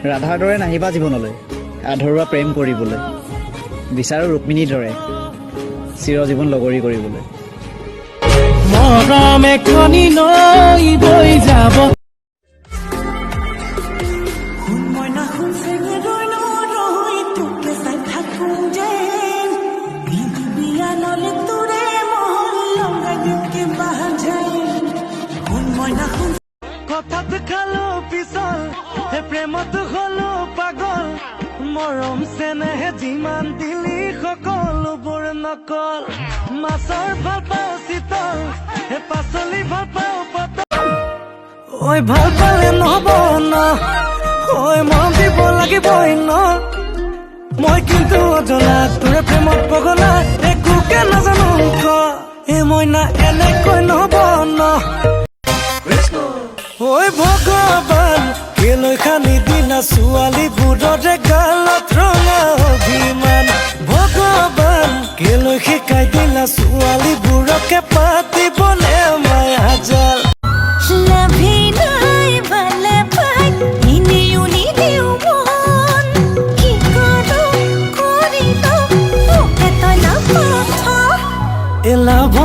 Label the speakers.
Speaker 1: ৰাধাৰ দৰে নাহিবা জীৱনলৈ আধৰুৱা প্ৰেম কৰিবলৈ বিচাৰো ৰুক্মিণীৰ দৰে চিৰজীৱন লগৰী কৰিবলৈ
Speaker 2: মৰম এখনি নৈ বৈ যাব কথাত খালো পিছল হে প্ৰেমত হলো পাগল মৰম চেনেহে যিমান দিলি সকলোবোৰ নকল মাছৰ ভাল পাওঁ চিতল হে পাচলি ভাল পাওঁ পাতল ঐ ভাল পালে নহব ন ঐ মৰম দিব লাগিবই ন মই কিন্তু অজনা তোৰে প্ৰেমত পগলা একোকে নাজানো এ মইনা এনেকৈ নহব ন ঐ ভগৱান কেলৈ খানি দিলা ছোৱালীবোৰৰে গালত ৰঙা অভিমান ভগৱান কেলৈ শিকাই দিলা ছোৱালীবোৰকে পাতিবলে মায়া জাল লাভ